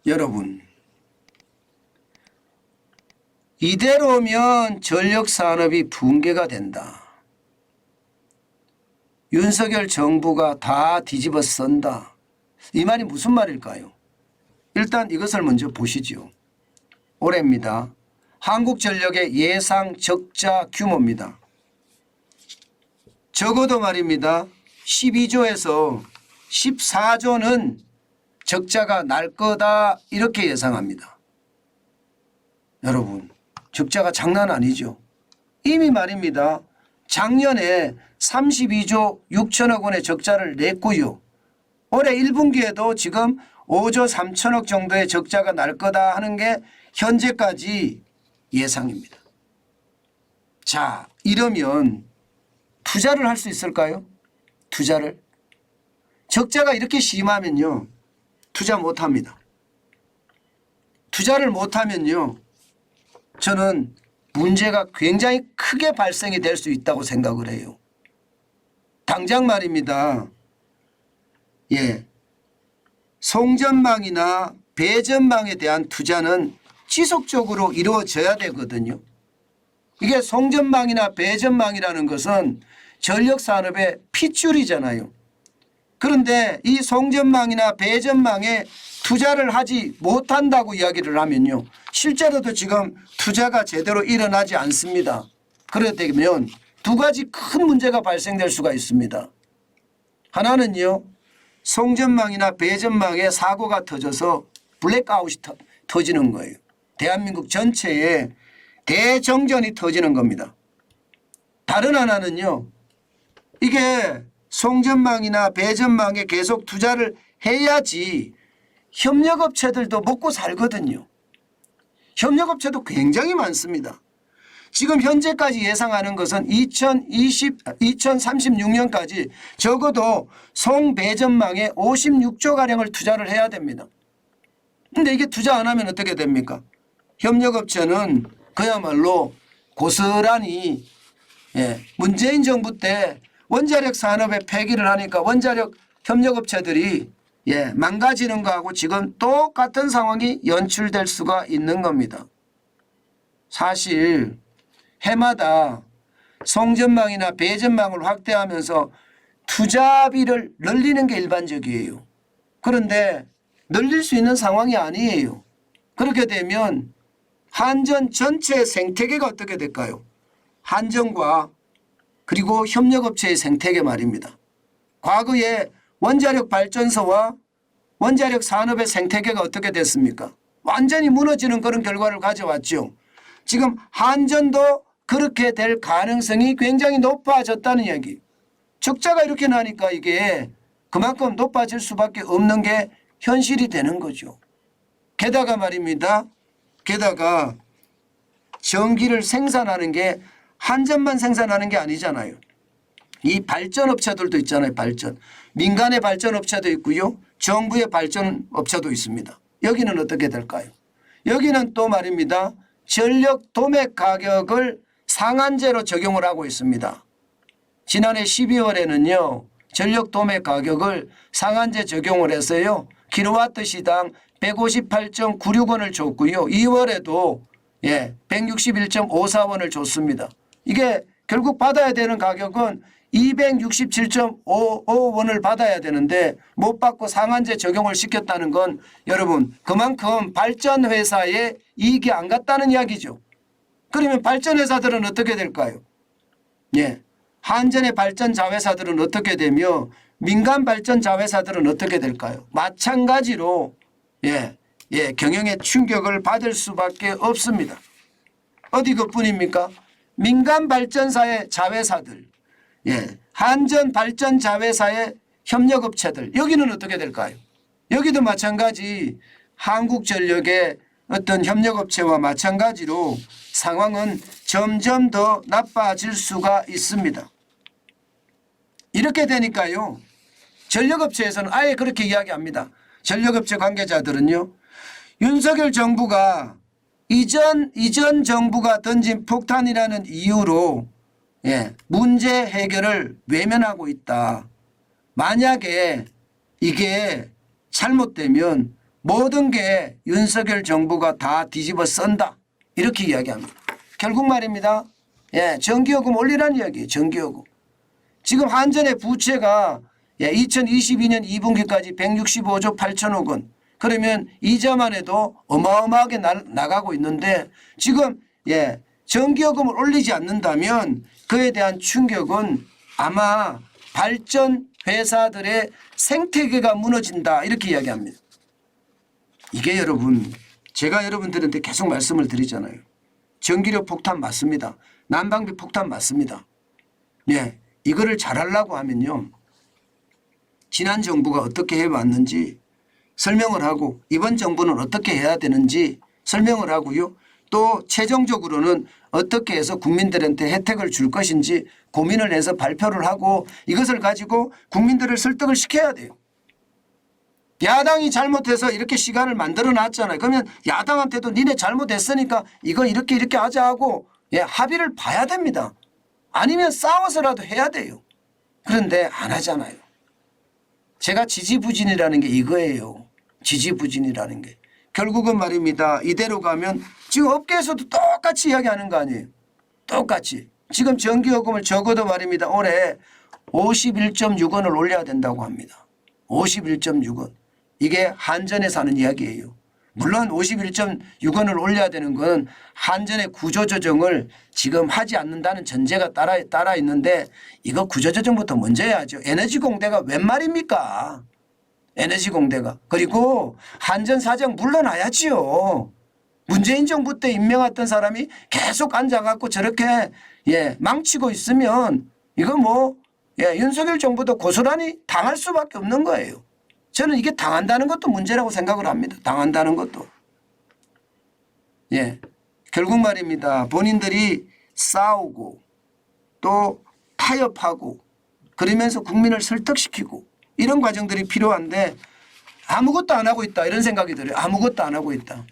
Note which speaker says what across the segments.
Speaker 1: 여러분, 이대로면 전력산업이 붕괴가 된다. 윤석열 정부가 다 뒤집어 쓴다. 이 말이 무슨 말일까요? 일단 이것을 먼저 보시죠. 올해입니다. 한국전력의 예상 적자 규모입니다. 적어도 말입니다. 12조에서 14조는 적자가 날 거다 이렇게 예상합니다. 여러분, 적자가 장난 아니죠. 이미 말입니다. 작년에 32조 6천억 원의 적자를 냈고요. 올해 1분기에도 지금 5조 3천억 정도의 적자가 날 거다 하는 게 현재까지 예상입니다. 자, 이러면 투자를 할 수 있을까요? 투자를? 적자가 이렇게 심하면요. 투자 못합니다. 투자를 못하면요. 저는 문제가 굉장히 크게 발생이 될 수 있다고 생각을 해요. 당장 말입니다. 송전망이나 배전망에 대한 투자는 지속적으로 이루어져야 되거든요. 이게 송전망이나 배전망이라는 것은 전력산업의 핏줄이잖아요. 그런데 이 송전망이나 배전망에 투자를 하지 못한다고 이야기를 하면요. 실제로도 지금 투자가 제대로 일어나지 않습니다. 그렇게 되면 두 가지 큰 문제가 발생될 수가 있습니다. 하나는요. 송전망이나 배전망에 사고가 터져서 블랙아웃이 터지는 거예요. 대한민국 전체에 대정전이 터지는 겁니다. 다른 하나는요. 이게 송전망이나 배전망에 계속 투자를 해야지 협력업체들도 먹고 살거든요. 협력업체도 굉장히 많습니다. 지금 현재까지 예상하는 것은 2036년까지 적어도 송배전망에 56조가량을 투자를 해야 됩니다. 그런데 이게 투자 안 하면 어떻게 됩니까? 협력업체는 그야말로 고스란히 문재인 정부 때 원자력 산업에 폐기를 하니까 원자력 협력업체들이 망가지는 거하고 지금 똑같은 상황이 연출될 수가 있는 겁니다. 사실 해마다 송전망이나 배전망을 확대하면서 투자비를 늘리는 게 일반적이에요. 그런데 늘릴 수 있는 상황이 아니에요. 그렇게 되면 한전 전체 생태계가 어떻게 될까요? 한전과 그리고 협력업체의 생태계 말입니다. 과거에 원자력 발전소와 원자력 산업의 생태계가 어떻게 됐습니까? 완전히 무너지는 그런 결과를 가져왔죠. 지금 한전도 그렇게 될 가능성이 굉장히 높아졌다는 이야기. 적자가 이렇게 나니까 이게 그만큼 높아질 수밖에 없는 게 현실이 되는 거죠. 게다가 말입니다. 게다가 전기를 생산하는 게 한전만 생산하는 게 아니잖아요. 이 발전업체들도 있잖아요. 발전. 민간의 발전업체도 있고요. 정부의 발전업체도 있습니다. 여기는 어떻게 될까요? 여기는 또 말입니다. 전력 도매 가격을 상한제로 적용을 하고 있습니다. 지난해 12월에는요. 전력 도매 가격을 상한제 적용을 해서요. 킬로와트 시당 158.96원을 줬고요. 2월에도 161.54원을 줬습니다. 이게 결국 받아야 되는 가격은 267.55원을 받아야 되는데 못 받고 상한제 적용을 시켰다는 건 여러분 그만큼 발전회사에 이익이 안 갔다는 이야기죠. 그러면 발전회사들은 어떻게 될까요? 한전의 발전자회사들은 어떻게 되며 민간 발전자회사들은 어떻게 될까요? 마찬가지로 경영에 충격을 받을 수밖에 없습니다. 어디 그뿐입니까? 민간 발전사의 자회사들, 한전 발전 자회사의 협력업체들 여기는 어떻게 될까요? 여기도 마찬가지 한국전력의 어떤 협력업체와 마찬가지로 상황은 점점 더 나빠질 수가 있습니다. 이렇게 되니까요. 전력업체에서는 아예 그렇게 이야기합니다. 전력업체 관계자들은요. 윤석열 정부가 이전 정부가 던진 폭탄이라는 이유로 문제 해결을 외면하고 있다. 만약에 이게 잘못되면 모든 게 윤석열 정부가 다 뒤집어 쓴다. 이렇게 이야기합니다. 결국 말입니다. 예, 전기요금 올리라는 이야기예요. 전기요금. 지금 한전의 부채가 2022년 2분기까지 165조 8천억 원. 그러면 이자만 해도 어마어마하게 나가고 있는데 지금 전기요금을 올리지 않는다면 그에 대한 충격은 아마 발전 회사들의 생태계가 무너진다 이렇게 이야기합니다. 이게 여러분 제가 여러분들한테 계속 말씀을 드리잖아요. 전기료 폭탄 맞습니다. 난방비 폭탄 맞습니다. 네, 이거를 잘하려고 하면요. 지난 정부가 어떻게 해왔는지 설명을 하고 이번 정부는 어떻게 해야 되는지 설명을 하고요. 또 최종적으로는 어떻게 해서 국민들한테 혜택을 줄 것인지 고민을 해서 발표를 하고 이것을 가지고 국민들을 설득을 시켜야 돼요. 야당이 잘못해서 이렇게 시간을 만들어 놨잖아요. 그러면 야당한테도 니네 잘못했으니까 이거 이렇게 하자 하고 합의를 봐야 됩니다. 아니면 싸워서라도 해야 돼요. 그런데 안 하잖아요. 제가 지지부진이라는 게 이거예요. 지지부진이라는 게. 결국은 말입니다. 이대로 가면 지금 업계에서도 똑같이 이야기하는 거 아니에요. 똑같이. 지금 전기요금을 적어도 말입니다. 올해 51.6원을 올려야 된다고 합니다. 51.6원. 이게 한전에서 하는 이야기예요. 물론 51.6원을 올려야 되는 건 한전의 구조조정을 지금 하지 않는다는 전제가 따라 있는데 이거 구조조정부터 먼저 해야죠. 에너지공대가 웬 말입니까? 에너지공대가. 그리고 한전 사장 물러나야지요. 문재인 정부 때 임명했던 사람이 계속 앉아갖고 저렇게 망치고 있으면 이거 윤석열 정부도 고스란히 당할 수밖에 없는 거예요. 저는 이게 당한다는 것도 문제라고 생각을 합니다. 당한다는 것도. 결국 말입니다. 본인들이 싸우고 또 타협하고 그러면서 국민을 설득시키고 이런 과정들이 필요한데 아무것도 안 하고 있다 이런 생각이 들어요. 아무것도 안 하고 있다.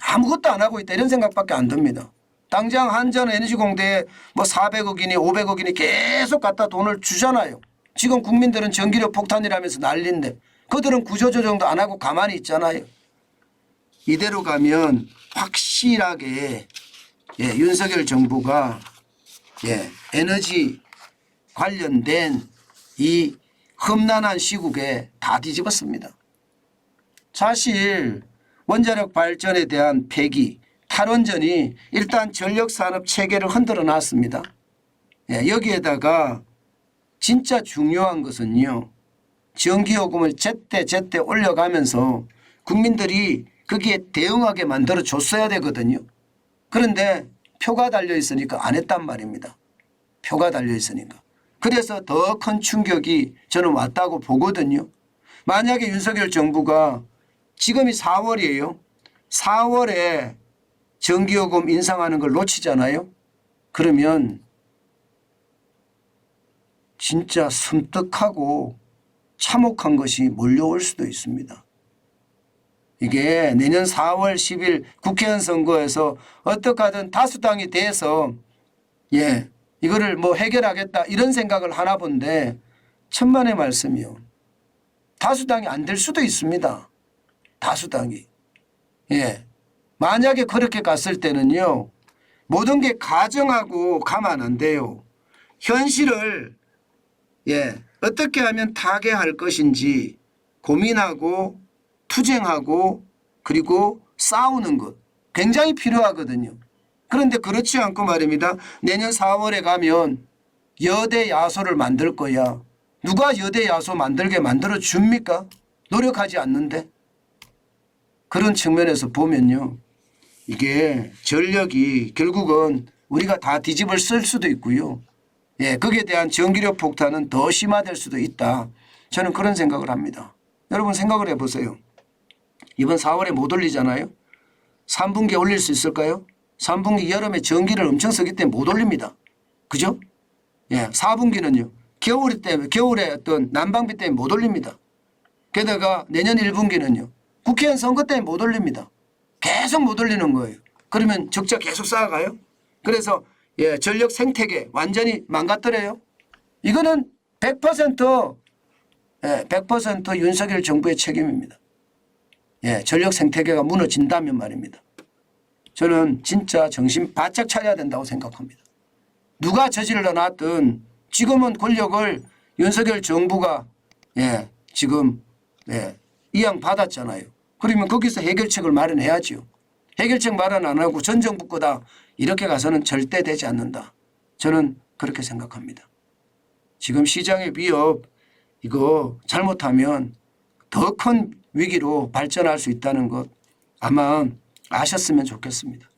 Speaker 1: 아무것도 안 하고 있다 이런 생각밖에 안 듭니다. 당장 한전에너지공대에 400억이니 500억이니 계속 갖다 돈을 주잖아요. 지금 국민들은 전기료 폭탄이라면서 난리인데 그들은 구조조정도 안 하고 가만히 있잖아요. 이대로 가면 확실하게 윤석열 정부가 에너지 관련된 이 험난한 시국에 다 뒤집었습니다. 사실 원자력 발전에 대한 폐기, 탈원전이 일단 전력산업 체계를 흔들어 놨습니다. 여기에다가 진짜 중요한 것은요. 전기요금을 제때 올려가면서 국민들이 거기에 대응하게 만들어 줬어야 되거든요. 그런데 표가 달려 있으니까 안 했단 말입니다. 표가 달려 있으니까. 그래서 더 큰 충격이 저는 왔다고 보거든요. 만약에 윤석열 정부가 지금이 4월이에요. 4월에 전기요금 인상하는 걸 놓치잖아요. 그러면 진짜 섬뜩하고 참혹한 것이 몰려올 수도 있습니다. 이게 내년 4월 10일 국회의원 선거에서 어떻게 하든 다수당이 돼서 이거를 해결하겠다 이런 생각을 하나 본데 천만의 말씀이요. 다수당이 안 될 수도 있습니다. 다수당이. 만약에 그렇게 갔을 때는요. 모든 게 가정하고 가면 안 돼요. 현실을 어떻게 하면 타개할 것인지 고민하고 투쟁하고 그리고 싸우는 것 굉장히 필요하거든요. 그런데 그렇지 않고 말입니다. 내년 4월에 가면 여대 야소를 만들 거야. 누가 여대 야소 만들게 만들어 줍니까? 노력하지 않는데. 그런 측면에서 보면요. 이게 전력이 결국은 우리가 다 뒤집을 쓸 수도 있고요. 거기에 대한 전기료 폭탄은 더 심화될 수도 있다. 저는 그런 생각을 합니다. 여러분 생각을 해보세요. 이번 4월에 못 올리잖아요. 3분기에 올릴 수 있을까요? 3분기 여름에 전기를 엄청 쓰기 때문에 못 올립니다. 그죠? 4분기는요. 겨울에 어떤 난방비 때문에 못 올립니다. 게다가 내년 1분기는요. 국회의원 선거 때문에 못 올립니다. 계속 못 올리는 거예요. 그러면 적자 계속 쌓아가요. 그래서 전력 생태계 완전히 망가뜨려요. 이거는 100% 윤석열 정부의 책임입니다. 전력 생태계가 무너진다면 말입니다. 저는 진짜 정신 바짝 차려야 된다고 생각합니다. 누가 저질러 놨든 지금은 권력을 윤석열 정부가 지금 이양받았잖아요. 그러면 거기서 해결책을 마련해야죠. 해결책 마련 안 하고 전 정부 거다 이렇게 가서는 절대 되지 않는다. 저는 그렇게 생각합니다. 지금 시장의 위협 이거 잘못하면 더 큰 위기로 발전할 수 있다는 것 아마 아셨으면 좋겠습니다.